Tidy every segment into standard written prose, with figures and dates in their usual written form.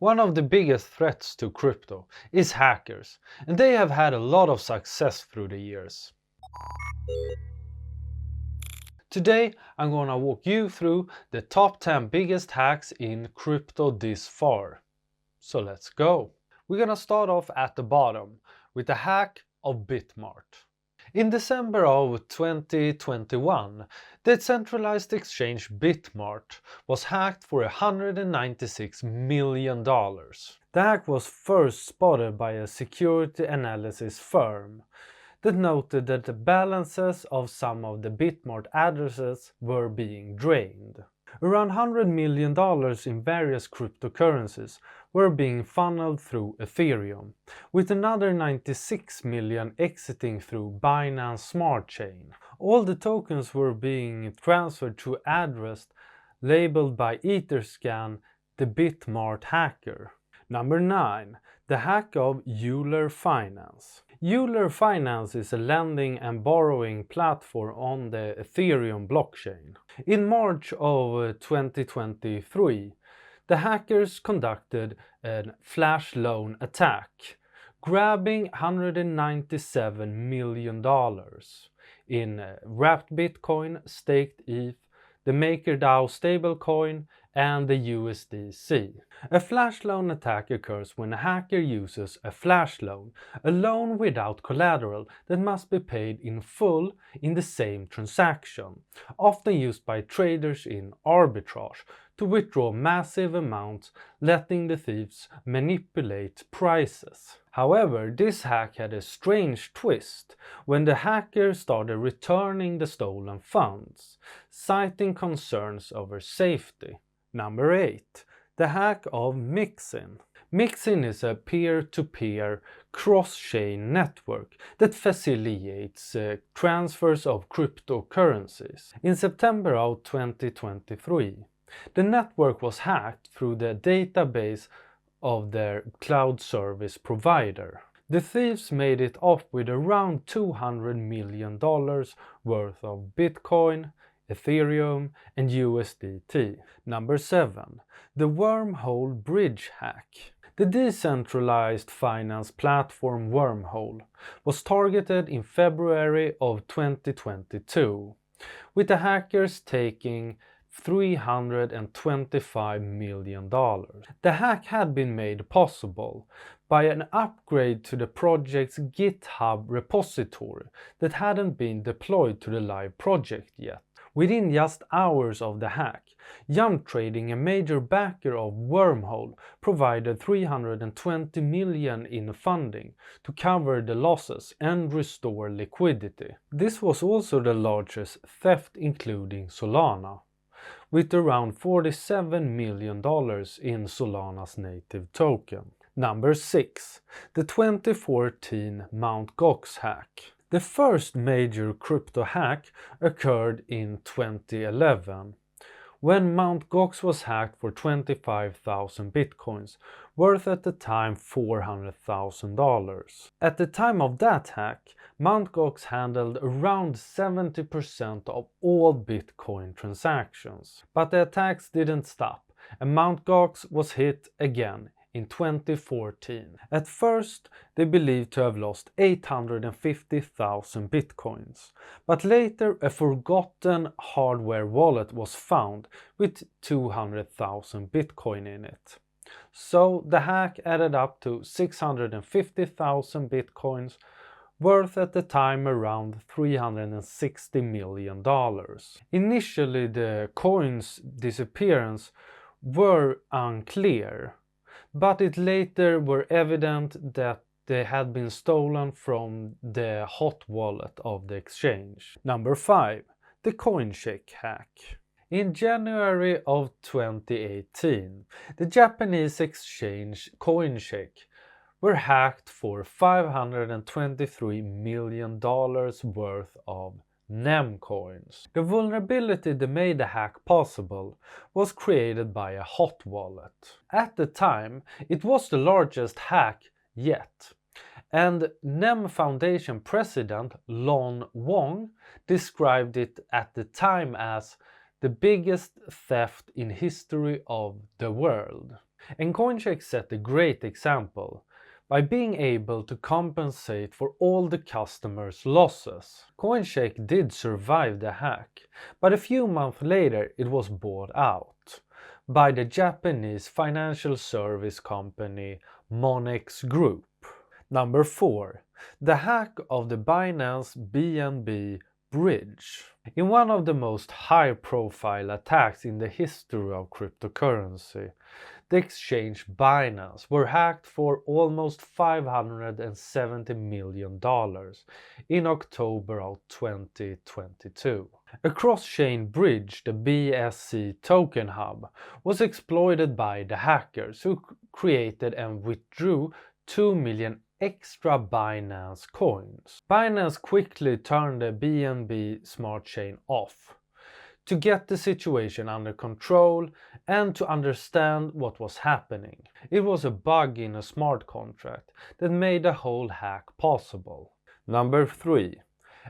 One of the biggest threats to crypto is hackers, and they have had a lot of success through the years. Today I'm gonna walk you through the top 10 biggest hacks in crypto this far. So let's go! We're gonna start off at the bottom with the hack of Bitmart. In December of 2021, the decentralized exchange Bitmart was hacked for $196 million. The hack was first spotted by a security analysis firm that noted that the balances of some of the Bitmart addresses were being drained. Around $100 million in various cryptocurrencies were being funneled through Ethereum, with another 96 million exiting through Binance Smart Chain. All the tokens were being transferred to address labeled by Etherscan, the Bitmart hacker. Number 9. The hack of Euler Finance. Euler Finance is a lending and borrowing platform on the Ethereum blockchain. In March of 2023, the hackers conducted a flash loan attack, grabbing $197 million in wrapped Bitcoin, staked ETH, the MakerDAO stablecoin, and the USDC. A flash loan attack occurs when a hacker uses a flash loan, a loan without collateral that must be paid in full in the same transaction, often used by traders in arbitrage, to withdraw massive amounts, letting the thieves manipulate prices. However, this hack had a strange twist when the hacker started returning the stolen funds, citing concerns over safety. Number 8. The hack of Mixin. Mixin is a peer-to-peer cross-chain network that facilitates transfers of cryptocurrencies. In September of 2023, the network was hacked through the database of their cloud service provider. The thieves made it off with around $200 million worth of Bitcoin, Ethereum and USDT. Number 7. The Wormhole bridge hack. The decentralized finance platform Wormhole was targeted in February of 2022, with the hackers taking $325 million. The hack had been made possible by an upgrade to the project's GitHub repository that hadn't been deployed to the live project yet. Within just hours of the hack, Jump Trading, a major backer of Wormhole, provided $320 million in funding to cover the losses and restore liquidity. This was also the largest theft including Solana, with around $47 million in Solana's native token. Number 6. The 2014 Mt. Gox hack. The first major crypto hack occurred in 2011, when Mt. Gox was hacked for 25,000 bitcoins, worth at the time $400,000. At the time of that hack, Mt. Gox handled around 70% of all Bitcoin transactions. But the attacks didn't stop, and Mt. Gox was hit again in 2014. At first, they believed to have lost 850,000 bitcoins, but later a forgotten hardware wallet was found with 200,000 bitcoin in it. So the hack added up to 650,000 bitcoins, worth at the time around $360 million. Initially, the coins' disappearance were unclear, but it later were evident that they had been stolen from the hot wallet of the exchange. Number 5. The Coincheck hack. In January of 2018, the Japanese exchange Coincheck were hacked for $523 million worth of NEM coins. The vulnerability that made the hack possible was created by a hot wallet. At the time, it was the largest hack yet, and NEM Foundation President Lon Wong described it at the time as the biggest theft in history of the world. And Coincheck set a great example by being able to compensate for all the customers' losses. Coincheck did survive the hack, but a few months later it was bought out by the Japanese financial service company Monex Group. Number 4. The hack of the Binance BNB bridge. In one of the most high-profile attacks in the history of cryptocurrency, the exchange Binance were hacked for almost $570 million in October of 2022. A cross-chain bridge, the BSC token hub, was exploited by the hackers who created and withdrew 2 million extra Binance coins. Binance quickly turned the BNB smart chain off to get the situation under control and to understand what was happening. It was a bug in a smart contract that made the whole hack possible. Number 3,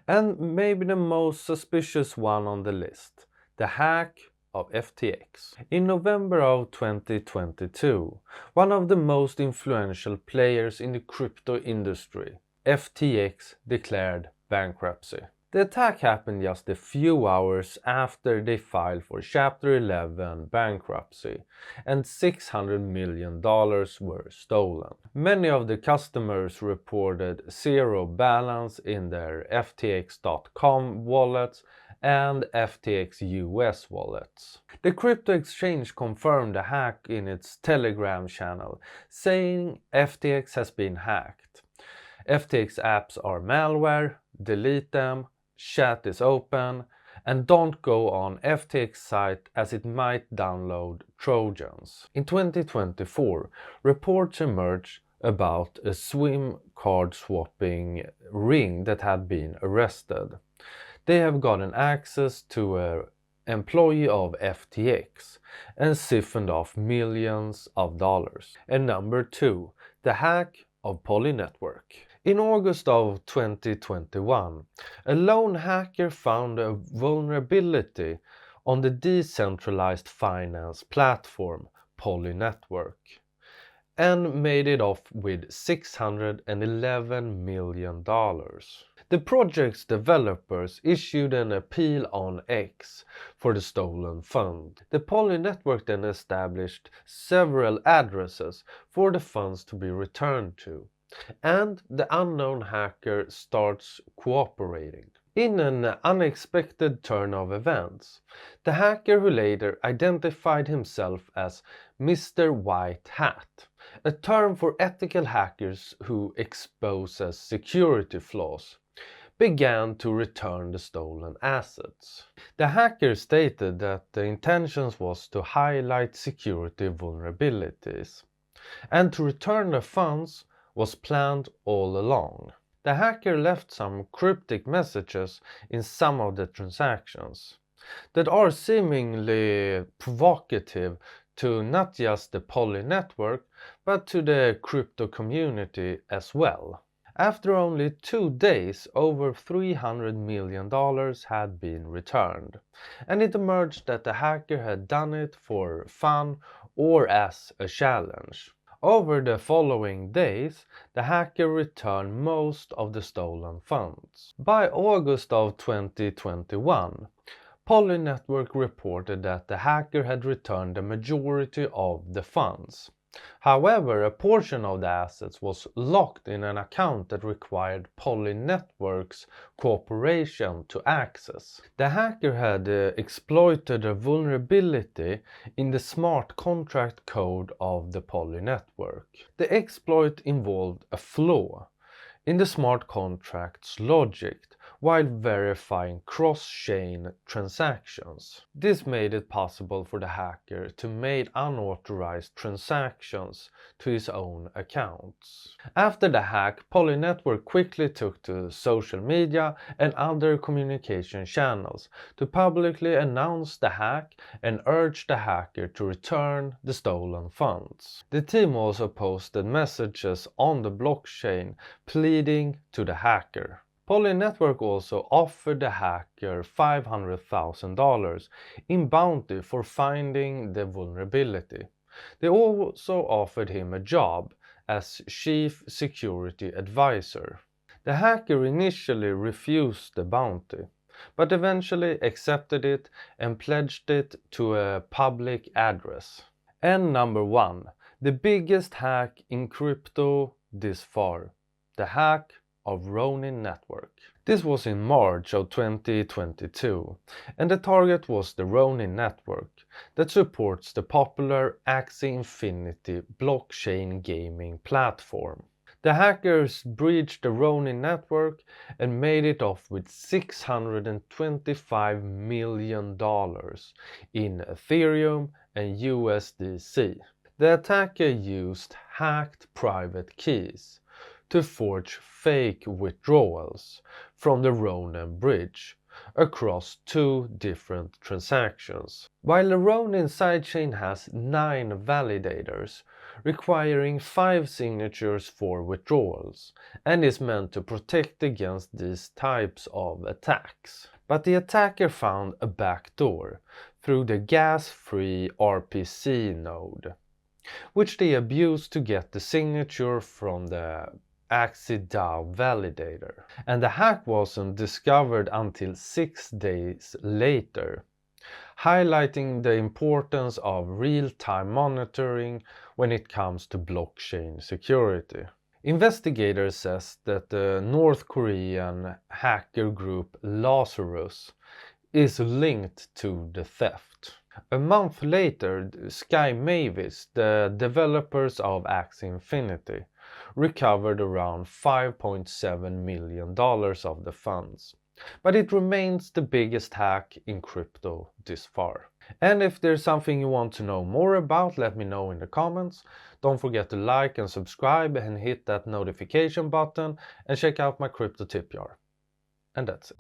and maybe the most suspicious one on the list, the hack of FTX. In November of 2022, one of the most influential players in the crypto industry, FTX, declared bankruptcy. The attack happened just a few hours after they filed for Chapter 11 bankruptcy, and $600 million were stolen. Many of the customers reported zero balance in their FTX.com wallets and FTX US wallets. The crypto exchange confirmed the hack in its Telegram channel, saying FTX has been hacked. FTX apps are malware, delete them, chat is open, and don't go on FTX site as it might download Trojans. In 2024, reports emerged about a swim card swapping ring that had been arrested. They have gotten access to an employee of FTX and siphoned off millions of dollars. And number 2, the hack of Poly Network. In August of 2021, a lone hacker found a vulnerability on the decentralized finance platform Poly Network and made it off with $611 million. The project's developers issued an appeal on X for the stolen fund. The Poly Network then established several addresses for the funds to be returned to, and the unknown hacker starts cooperating. In an unexpected turn of events, the hacker who later identified himself as Mr. White Hat, a term for ethical hackers who exposes security flaws, began to return the stolen assets. The hacker stated that the intentions was to highlight security vulnerabilities, and to return the funds was planned all along. The hacker left some cryptic messages in some of the transactions that are seemingly provocative to not just the Poly Network but to the crypto community as well. After only 2 days, over $300 million had been returned, and it emerged that the hacker had done it for fun or as a challenge. Over the following days, the hacker returned most of the stolen funds. By August of 2021, Poly Network reported that the hacker had returned the majority of the funds. However, a portion of the assets was locked in an account that required Poly Network's cooperation to access. The hacker had exploited a vulnerability in the smart contract code of the Poly Network. The exploit involved a flaw in the smart contract's logic while verifying cross-chain transactions. This made it possible for the hacker to make unauthorized transactions to his own accounts. After the hack, Poly Network quickly took to social media and other communication channels to publicly announce the hack and urge the hacker to return the stolen funds. The team also posted messages on the blockchain pleading to the hacker. Poly Network also offered the hacker $500,000 in bounty for finding the vulnerability, They also offered him a job as chief security advisor. The hacker initially refused the bounty, but eventually accepted it and pledged it to a public address. And number 1, the biggest hack in crypto this far, the hack of Ronin Network. This was in March of 2022, and the target was the Ronin Network that supports the popular Axie Infinity blockchain gaming platform. The hackers breached the Ronin network and made it off with $625 million in Ethereum and USDC. The attacker used hacked private keys to forge fake withdrawals from the Ronin bridge across 2 different transactions. While the Ronin sidechain has 9 validators, requiring 5 signatures for withdrawals, and is meant to protect against these types of attacks. But the attacker found a backdoor through the gas-free RPC node, which they abused to get the signature from the Axie DAO validator. And the hack wasn't discovered until 6 days later, highlighting the importance of real-time monitoring when it comes to blockchain security. Investigators says that the North Korean hacker group Lazarus is linked to the theft. A month later, Sky Mavis, the developers of Axie Infinity, recovered around $5.7 million of the funds. But it remains the biggest hack in crypto this far. And if there's something you want to know more about, let me know in the comments. Don't forget to like and subscribe and hit that notification button, and check out my crypto tip jar. And that's it.